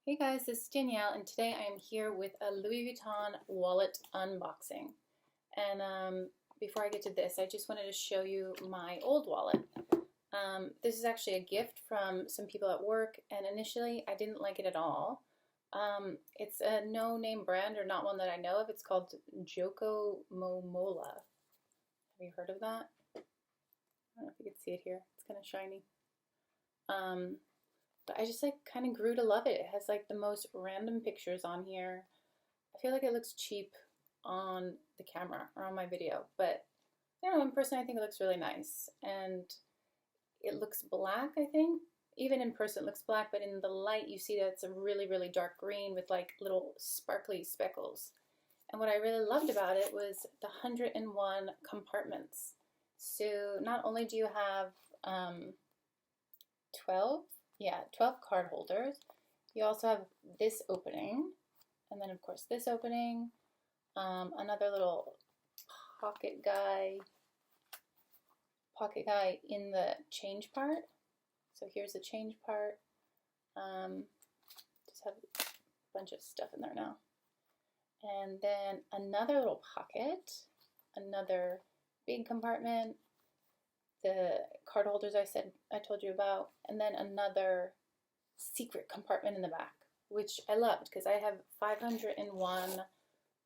Hey guys, this is Danielle, and today I am here with a Louis Vuitton wallet unboxing. And before I get to this, I just wanted to show you my old wallet. This is actually a gift from some people at work, and initially I didn't like it at all. It's a no-name brand, or not one that I know of. It's called Joko Momola. Have you heard of that? I don't know if you can see it here. It's kind of shiny. But I just kind of grew to love it. It has the most random pictures on here. I feel like it looks cheap on the camera or on my video, but I don't know, in person I think it looks really nice. And it looks black, I think. Even in person it looks black, but in the light you see that it's a really, really dark green with little sparkly speckles. And what I really loved about it was the 101 compartments. So not only do you have 12 card holders. You also have this opening, and then of course this opening, another little pocket guy in the change part. So here's the change part. Just have a bunch of stuff in there now. And then another little pocket, another big compartment, the card holders I told you about, and then another secret compartment in the back, which I loved because I have 501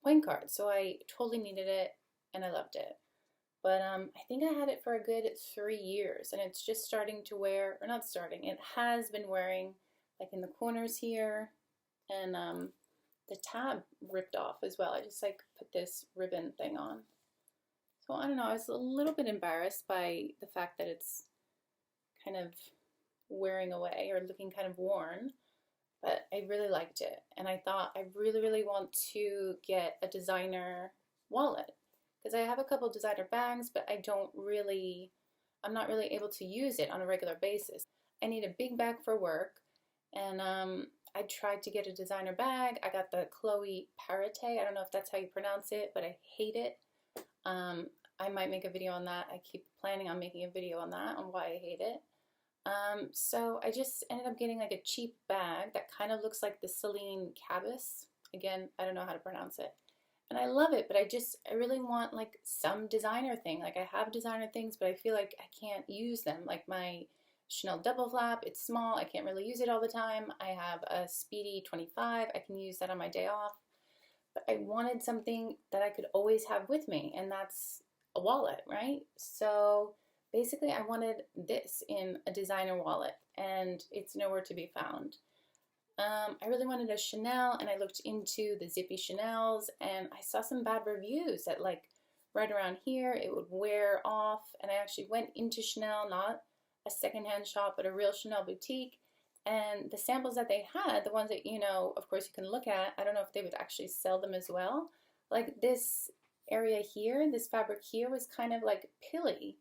point cards, so I totally needed it and I loved it. But I think I had it for a good 3 years, and it's just starting to wear, or not starting, it has been wearing in the corners here, and the tab ripped off as well. I just put this ribbon thing on. So I don't know, I was a little bit embarrassed by the fact that it's kind of wearing away or looking kind of worn, but I really liked it. And I thought I really, really want to get a designer wallet because I have a couple designer bags, but I'm not really able to use it on a regular basis. I need a big bag for work, and I tried to get a designer bag. I got the Chloe Parate. I don't know if that's how you pronounce it, but I hate it. I might make a video on that. I keep planning on making a video on that, on why I hate it. So I just ended up getting a cheap bag that kind of looks like the Celine Cabas. Again, I don't know how to pronounce it. And I love it, but I really want some designer thing. I have designer things, but I feel like I can't use them. Like my Chanel double flap, it's small. I can't really use it all the time. I have a Speedy 25. I can use that on my day off. But I wanted something that I could always have with me, and that's a wallet, right? So basically I wanted this in a designer wallet, and it's nowhere to be found. I really wanted a Chanel, and I looked into the zippy Chanels, and I saw some bad reviews that right around here it would wear off. And I actually went into Chanel, not a secondhand shop, but a real Chanel boutique. And the samples that they had, the ones that, of course you can look at, I don't know if they would actually sell them as well. This area here, this fabric here was kind of pilly.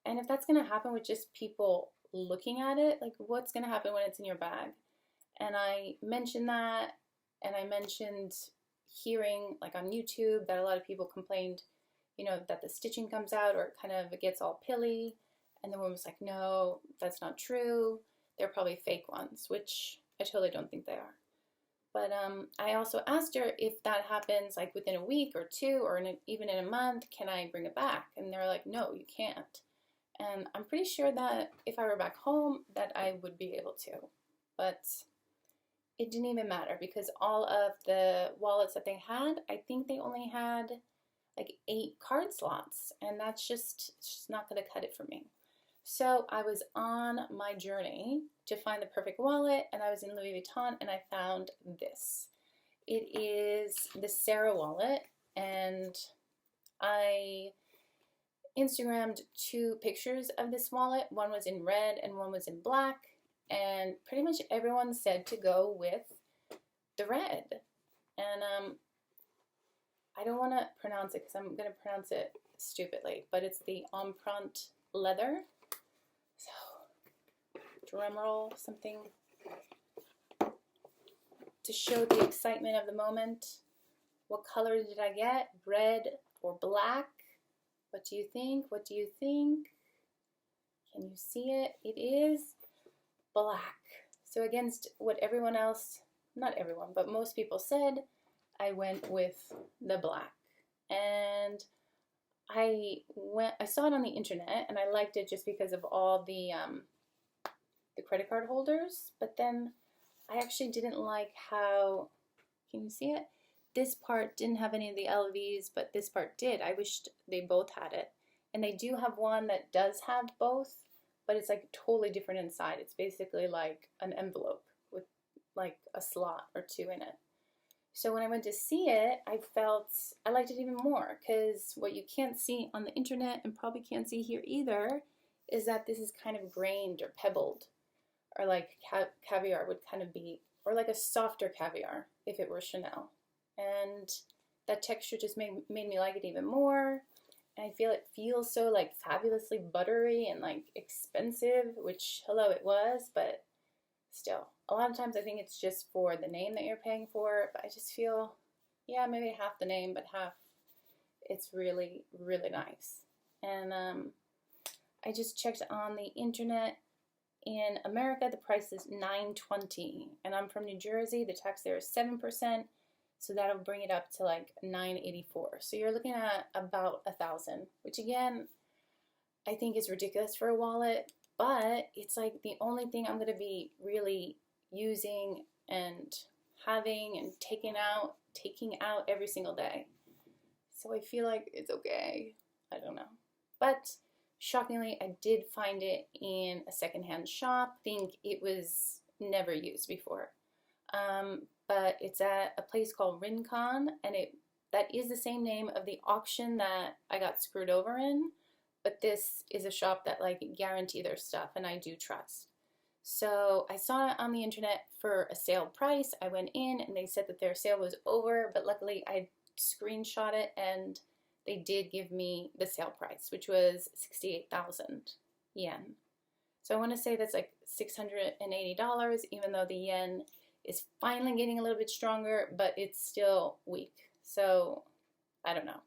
And if that's going to happen with just people looking at it, what's going to happen when it's in your bag? And I mentioned that, and I mentioned hearing on YouTube that a lot of people complained, that the stitching comes out or it gets all pilly. And the woman was like, no, that's not true. They're probably fake ones, which I totally don't think they are. But I also asked her if that happens within a week or two, or even in a month, can I bring it back? And they're like, no, you can't. And I'm pretty sure that if I were back home that I would be able to. But it didn't even matter because all of the wallets that they had, I think they only had 8 card slots, and that's just not going to cut it for me. So I was on my journey to find the perfect wallet, and I was in Louis Vuitton, and I found this. It is the Sarah wallet, and I Instagrammed 2 pictures of this wallet. One was in red and one was in black, and pretty much everyone said to go with the red. And I don't want to pronounce it because I'm going to pronounce it stupidly, but it's the Empreinte leather. So, drum roll, something to show the excitement of the moment. What color did I get? Red or black? What do you think? What do you think? Can you see it? It is black. So against what everyone else not everyone, but most people said I went with the black. And I saw it on the internet and I liked it just because of all the credit card holders, but then I actually didn't like how, can you see it? This part didn't have any of the LVs, but this part did. I wished they both had it. And they do have one that does have both, but it's like totally different inside. It's basically like an envelope with like a slot or two in it. So when I went to see it, I liked it even more, because what you can't see on the internet and probably can't see here either is that this is kind of grained or pebbled, or like caviar would kind of be, or like a softer caviar if it were Chanel. And that texture just made me like it even more. And I feel it feels so like fabulously buttery and like expensive, which, hello, it was, but still, a lot of times I think it's just for the name that you're paying for, but I just feel, yeah, maybe half the name, but half, it's really, really nice. And I just checked on the internet. In America, the price is $9.20, and I'm from New Jersey. The tax there is 7%, so that'll bring it up to like $9.84. So you're looking at about $1,000, which again, I think is ridiculous for a wallet. But it's like the only thing I'm going to be really using and having and taking out every single day. So I feel like it's okay. I don't know. But shockingly, I did find it in a secondhand shop. I think it was never used before. But it's at a place called Rincon, and that is the same name of the auction that I got screwed over in. But this is a shop that like guarantee their stuff, and I do trust. So I saw it on the internet for a sale price. I went in and they said that their sale was over, but luckily I screenshot it and they did give me the sale price, which was 68,000 yen. So I want to say that's like $680, even though the yen is finally getting a little bit stronger, but it's still weak. So I don't know.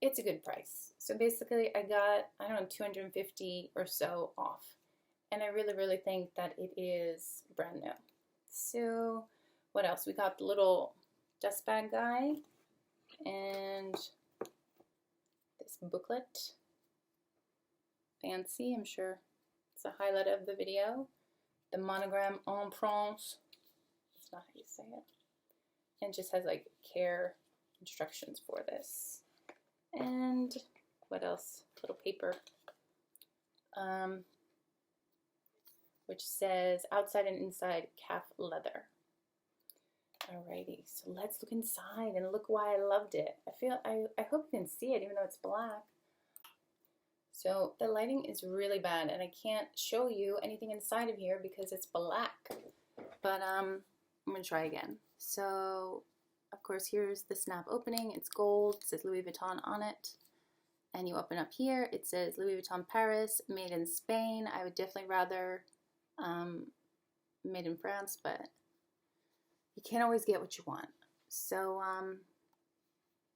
It's a good price. So basically I got, I don't know, 250 or so off. And I really, really think that it is brand new. So what else? We got the little dust bag guy and this booklet. Fancy, I'm sure it's a highlight of the video. The monogram Empreinte. That's not how you say it. And it just has like care instructions for this. And what else? Little paper, which says outside and inside calf leather. Alrighty, so let's look inside and look why I loved it. I hope you can see it even though it's black. So the lighting is really bad and I can't show you anything inside of here because it's black. But I'm gonna try again. So of course, here's the snap opening. It's gold. It says Louis Vuitton on it. And you open up here. It says Louis Vuitton Paris, made in Spain. I would definitely rather made in France, but you can't always get what you want. So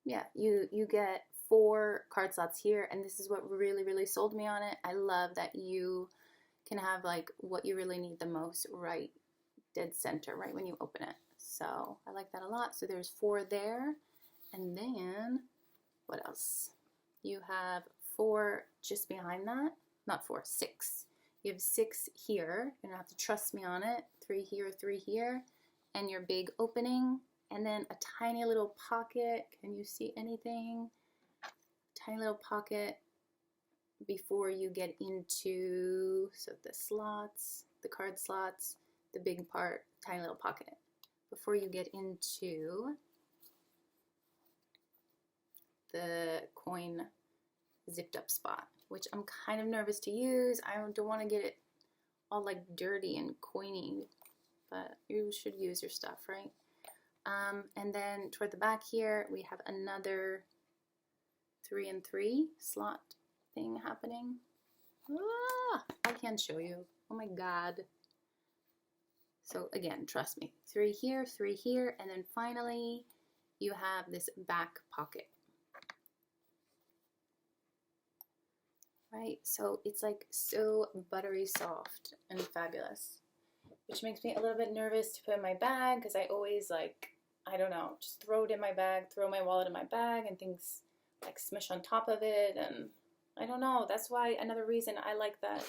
yeah, you get 4 card slots here, and this is what really, really sold me on it. I love that you can have like what you really need the most right dead center, right when you open it. So I like that a lot. So there's 4 there. And then what else? You have 4 just behind that. Not 4, 6. You have 6 here. You're gonna have to trust me on it. 3 here, 3 here. And your big opening. And then a tiny little pocket. Can you see anything? Tiny little pocket before you get into, so the slots, the card slots, the big part, tiny little pocket. Before you get into the coin zipped up spot, which I'm kind of nervous to use. I don't want to get it all like dirty and coiny, but you should use your stuff, right? And then toward the back here, we have another 3 and 3 slot thing happening. Ah, I can't show you. Oh my God. So again, trust me, 3 here, 3 here, and then finally you have this back pocket. Right, so it's like so buttery soft and fabulous. which makes me a little bit nervous to put in my bag because I always like, I don't know, just throw it in my bag, throw my wallet in my bag and things like smush on top of it, and I don't know. That's why another reason I like that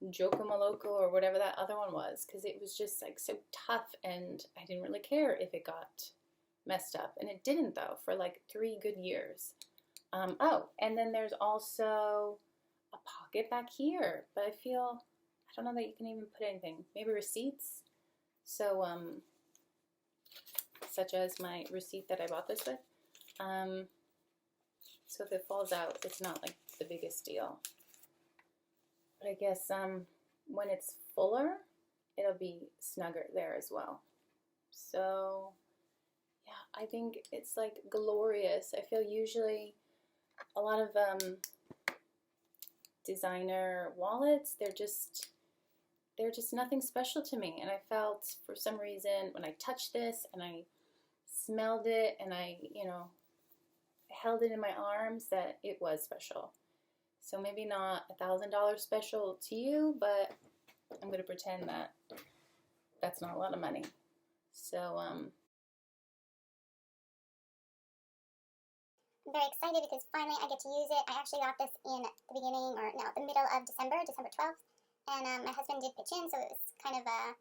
Joco Maloco or whatever that other one was, because it was just like so tough and I didn't really care if it got messed up, and it didn't though for like 3 good years. Oh, and then there's also a pocket back here, but I don't know that you can even put anything. Maybe receipts. So, such as my receipt that I bought this with. So if it falls out, it's not like the biggest deal. But I guess when it's fuller, it'll be snugger there as well. So yeah, I think it's like glorious. I feel usually a lot of designer wallets, they're just nothing special to me. And I felt for some reason when I touched this and I smelled it and I, held it in my arms that it was special. So maybe not $1,000 special to you, but I'm going to pretend that that's not a lot of money. So, I'm very excited because finally I get to use it. I actually got this in the middle of December 12th. And my husband did pitch in, so it was kind of a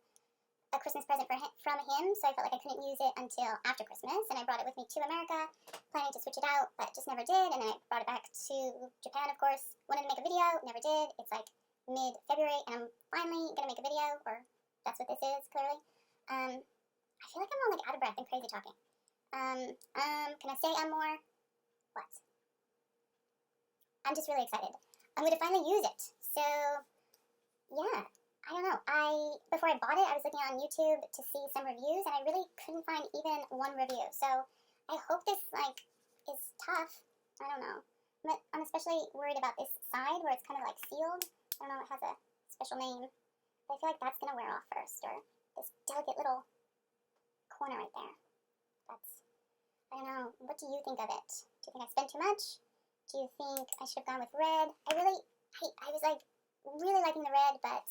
Christmas present from him, so I felt like I couldn't use it until after Christmas, and I brought it with me to America, planning to switch it out, but just never did, and then I brought it back to Japan, of course. Wanted to make a video, never did. It's like mid-February, and I'm finally going to make a video, or that's what this is, clearly. I feel like I'm all like out of breath and crazy talking. Can I say more? What? I'm just really excited. I'm going to finally use it, so yeah. I don't know. Before I bought it, I was looking on YouTube to see some reviews, and I really couldn't find even one review. So I hope this is tough. I don't know. But I'm especially worried about this side where it's kind of like sealed. I don't know. It has a special name, but I feel like that's gonna wear off first, or this delicate little corner right there. I don't know. What do you think of it? Do you think I spent too much? Do you think I should have gone with red? I was like really liking the red, but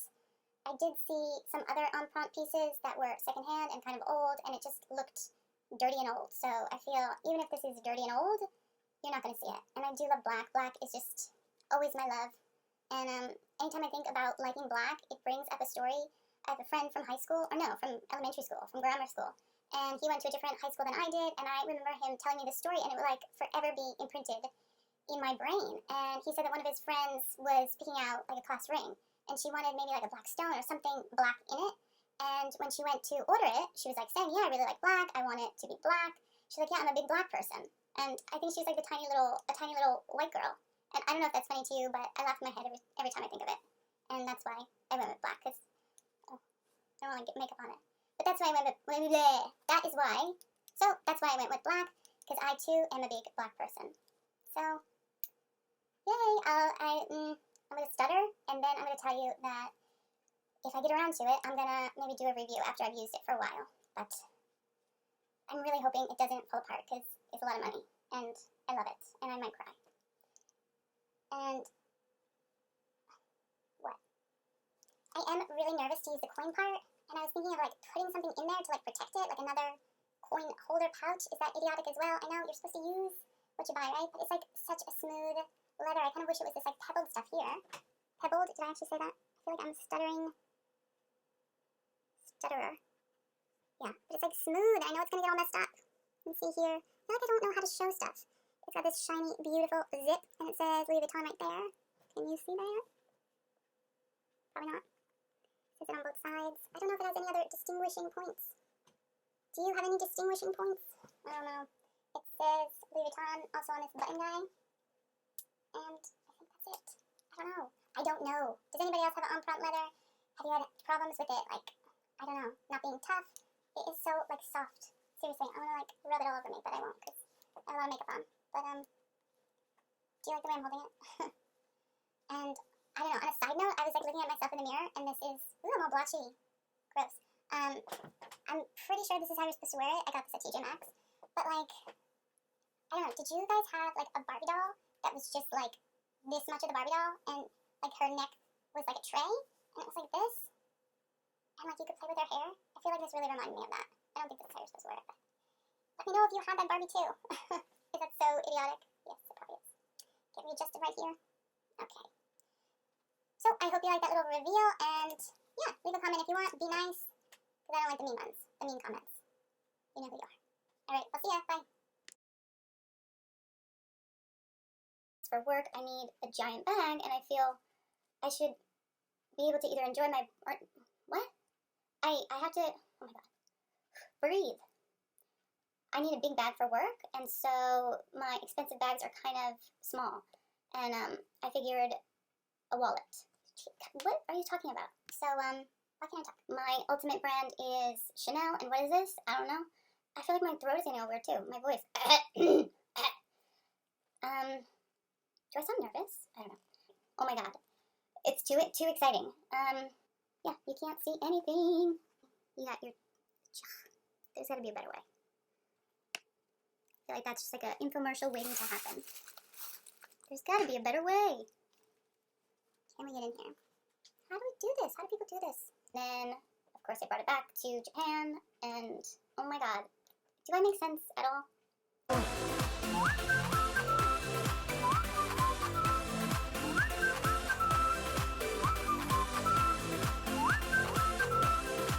I did see some other Empreinte pieces that were secondhand and kind of old, and it just looked dirty and old. So I feel even if this is dirty and old, you're not going to see it. And I do love black. Black is just always my love. And anytime I think about liking black, it brings up a story. I have a friend from from elementary school, from grammar school. And he went to a different high school than I did, and I remember him telling me this story, and it would like forever be imprinted in my brain. And he said that one of his friends was picking out like a class ring, and she wanted maybe like a black stone or something black in it. And when she went to order it, she was like saying, yeah, I really like black. I want it to be black. She's like, yeah, I'm a big black person. And I think she's like a tiny little white girl. And I don't know if that's funny to you, but I laugh in my head every time I think of it. And that's why I went with black, because I don't want to get makeup on it. But that's why I went with, that is why. So that's why I went with black, because I too am a big black person. So, yay, I'm going to stutter, and then I'm going to tell you that if I get around to it, I'm going to maybe do a review after I've used it for a while. But I'm really hoping it doesn't fall apart, because it's a lot of money, and I love it, and I might cry. And what? I am really nervous to use the coin part, and I was thinking of like putting something in there to like protect it, like another coin holder pouch. Is that idiotic as well? I know you're supposed to use what you buy, right? But it's like such a smooth leather. I kind of wish it was this like pebbled stuff here. Pebbled? Did I actually say that? I feel like I'm stutterer. Yeah, but it's like smooth. I know it's gonna get all messed up. Let's see here. I feel like I don't know how to show stuff. It's got this shiny, beautiful zip, and it says Louis Vuitton right there. Can you see that? Probably not. It says it on both sides. I don't know if it has any other distinguishing points. Do you have any distinguishing points? I don't know. It says Louis Vuitton also on this button guy. And I think that's it. I don't know. Does anybody else have an Empreinte leather? Have you had problems with it? Like, I don't know, not being tough? It is so, like, soft. Seriously, I want to, like, rub it all over me, but I won't, because I have a lot of makeup on. But, do you like the way I'm holding it? And, I don't know, on a side note, I was, like, looking at myself in the mirror, and this is, ooh, I'm all blotchy. Gross. I'm pretty sure this is how you're supposed to wear it. I got this at TJ Maxx. But, like, I don't know, did you guys have, like, a Barbie doll that was just, like, this much of the Barbie doll, and, like, her neck was, like, a tray, and it was like this? and like you could play with their hair. I feel like this really reminded me of that. I don't think this is how you're supposed to wear it. Let me know if you had that Barbie too. Is that so idiotic? Yes, it probably is. Get readjusted right here. Okay. So I hope you like that little reveal, and yeah, leave a comment if you want. Be nice, because I don't like the mean ones, the mean comments. You know who you are. Alright, I'll see ya. Bye. For work, I need a giant bag, and I feel I should be able to either enjoy my... what? I have to... oh my god. Breathe. I need a big bag for work, and so my expensive bags are kind of small. And I figured a wallet. What are you talking about? So, why can't I talk? My ultimate brand is Chanel, and what is this? I don't know. I feel like my throat is getting over too. My voice. Do I sound nervous? I don't know. Oh my god. It's too exciting. Yeah, you can't see anything. You got your... there's gotta be a better way. I feel like that's just like an infomercial waiting to happen. There's gotta be a better way. Can we get in here? How do we do this? How do people do this? Then, of course, I brought it back to Japan, and oh my god. Do I make sense at all?